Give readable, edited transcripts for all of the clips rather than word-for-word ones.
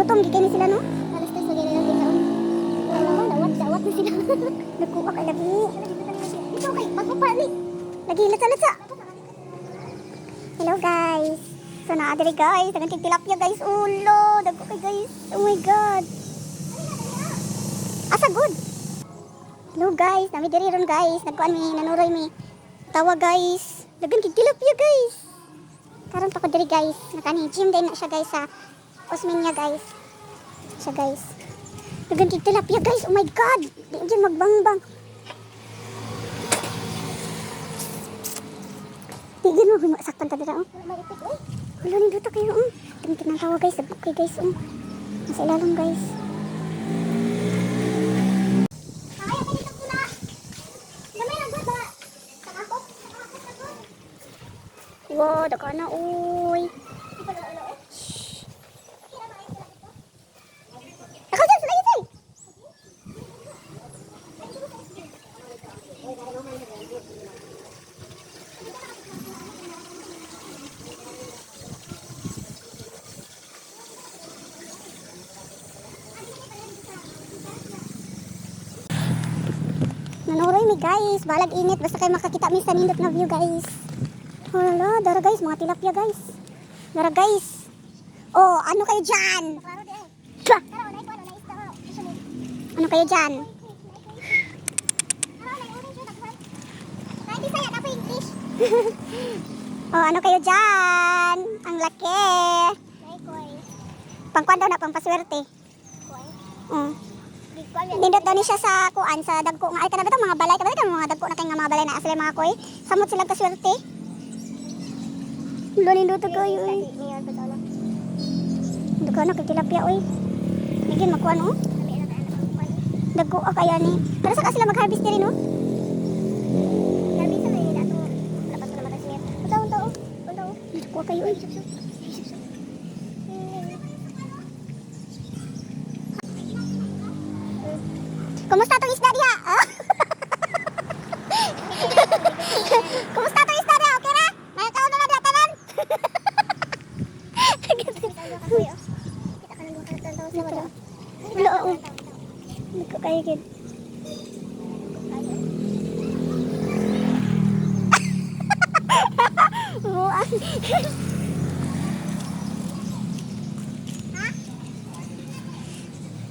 gutom gikay ni sila no. Alas tayo sa gilid natin kaon. Wala mo dawat na sila. Nagkuha kay lagi. Ito kay magpapali. Lagi latsa. Hello guys. So naa diri guys, dagang tilapia guys. Ulo, dagko kay guys. Oh my god. Asa good. Hello guys, nami diri ron guys. Nagkuan mi, nanuroy mi. Tawa guys. Dagang tilapia guys. Karon pa ko diri guys. Nakani gym din na siya guys sa Osmeña guys. Siya guys. Dagang tilapia guys. Oh my god. Di dyan magbangbang. Tigil mo saktan ta dira oh. Ulo ni dito kayo oh. Tingnan tawa guys, okay guys oh. Nasa ilalong guys. Wow, daka na uy. Ako dyan, sulay ito. Nanuroy mi guys, balag init basta kayo makakita mi sa nindot na view guys. Hala, dara guys, mga tilapia guys. Dara guys. Oh, ano kayo dyan? Ano kayo dyan? Oh, ano kayo dyan? Ang laki. Pangkuan daw na, pangpaswerte. Nindot daw ni siya sa kuan, sa dagko nga. Ay, kada ba ito mga balay? Kada ba ito mga dagko na kayo nga mga balay na asli mga koy? Samot sila kaswerte. Lo nindot kayo eh. Dagko na kay tilapia oy. Nigin makuan oh. Dagko kaya ni. Pero saka sila mag-harvest diri no? Harvest na ni dato. Lapas na mata siya. Unta. Dagko kayo oy. Kumusta tong isda diha? Kumusta tong isda diha? Okay na? May tao na diha tanan. Lo. Niko kayo gid. Buang.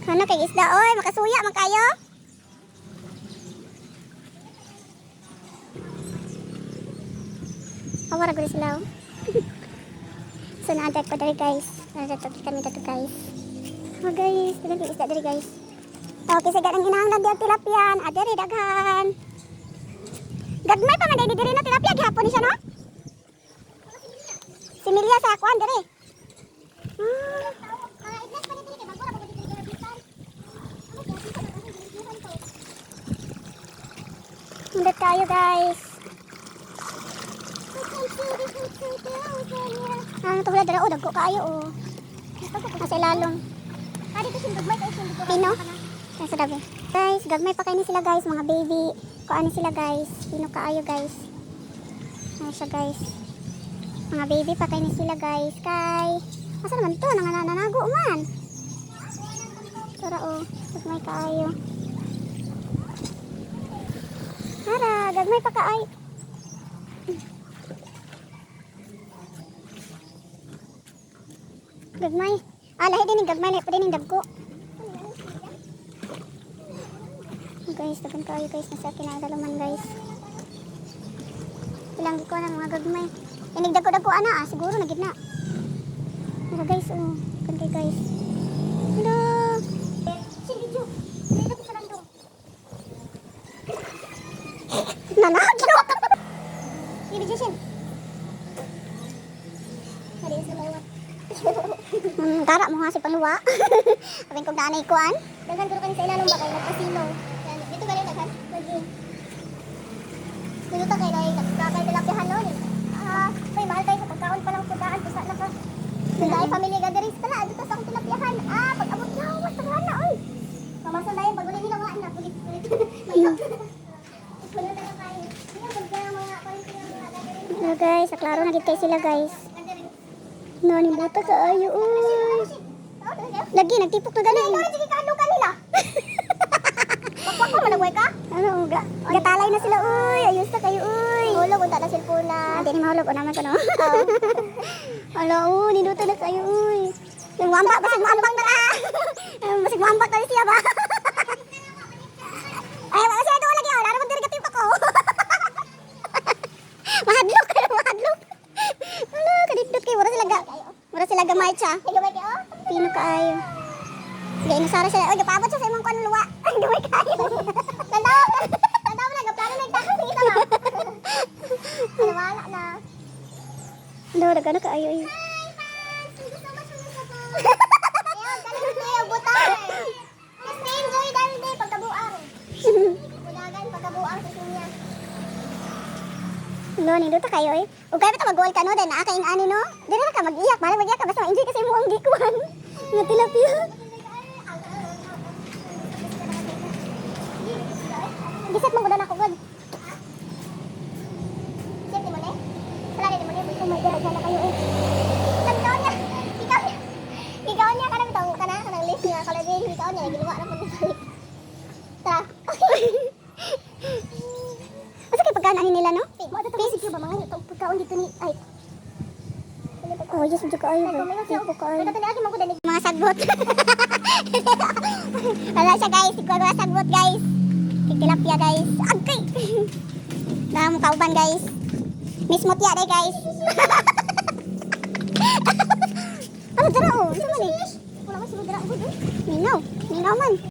Kana kay isda oy, makasuya man kayo. Awara gud sila. So na-attack ko dali guys. Na-attack kami dito guys. Oh guys, dali isda dali guys. Okay, sige nang inahanglan diya tilapian. Adiri daghan. Gagmay pa man diri no tilapia gihapon ni siya no? Similya sa kuan diri. Hindi tayo guys. Ano to wala dala oh dagko kayo oh. Nasa ilalong. Dito sin gagmay kay sin dito. Pino? Nasa dabi. Guys, gagmay pa kayo ni sila guys, mga baby. Kuan ni sila guys. Pino kaayo guys. Ano siya guys. Mga baby pa kayo ni sila guys. Kay asa naman to nananago man. Tara oh, gagmay kaayo. Tara, gagmay pa kaay. Gagmay. Lahi din yung gagmay, lahi pa din yung dagko. Guys, dagan kayo guys, nasa kinagalaman guys. Ilang giko na mga gagmay. Inig dagko-dagko ana siguro nagid na. Pero guys, oh, dagan kayo guys. Hello. Sige, dito ko sa landong. Nanagyo. Sige, Jason. Hari sa lawat. Tara mo nga si Pangluwa. Abing kong danay kuan. Daghan ko kan sa ilalong ba kay nagkasino. Dito galing daghan. Lagi. Dito ta kay nagkakay tilapihan no ni. May mahal tayo sa pagkaon pa lang pudaan pusa na ka. Dai family gatherings pala dito sa akong tilapihan. Pag abot na was sa na oy. Pamasan dayon pag uli nila nga na pulit. Puno na kayo. Hello guys, klaro na gid kay sila guys. No, ni buta sa ayo. Lagi nagtipok na gani. Sige ka ano kanila. Bakwa ko managway ka? Ano gatalay na sila uy. Ayos na kayo uy. Hulog unta na cellphone na. Hindi ni mahulog o naman ko no. Hala niluto na kayo uy. Yung wamba basig maambang na. Basig maambang na siya ba? Ay, wala siya doon lagi. Wala naman diri katipok ko. Mahadlok kayo, mahadlok. Hala, kadipdot kayo. Wala sila gamay siya. Gamay kayo? Pino kaayo. Hindi, inusara siya. Uy, gapabot siya sa imong kwan luwa. Ay, gamay kaayo. Tandaw! Tandaw na, gaplano na itakas. Sige ka na. Wala na. Hala, nagano kaayo eh. Ayaw, kalimut na yung butang. Just enjoy dahil day pagkabuang. Budagan pagkabuang sa sinya. Hala, niluto kayo eh. Ug kaya bitaw mag-goal ka no, dahil naakaing ani no. Dili na ka mag-iyak, bali mag-iyak ka basta ma-enjoy kasi mo ang gikuan. Nga tilapia. Gisat mong udan ako god. Siyempre mo na. Wala rin mo na. Oh my god, sana kayo eh. Tandaw niya. Ikaw niya. Ikaw niya. Kanang bitaw ka na. Kanang list niya. Kalagay. Ikaw niya. Ginuwa na po niya. Tara. Asa kay pagkaan ani nila no? Basic ba mga pagkaon dito ni ay. Oh, yes, medyo kaayo ba? Tipo kaayo. Ito ni aki man ko danig. Mga sagbot. Wala siya guys, siguro sagbot guys. Tilapia guys. Agay. Damo kauban guys. Mismot ya day guys. Ano dara oh? Ano man eh? Wala man sila dira ugod. Ninaw man.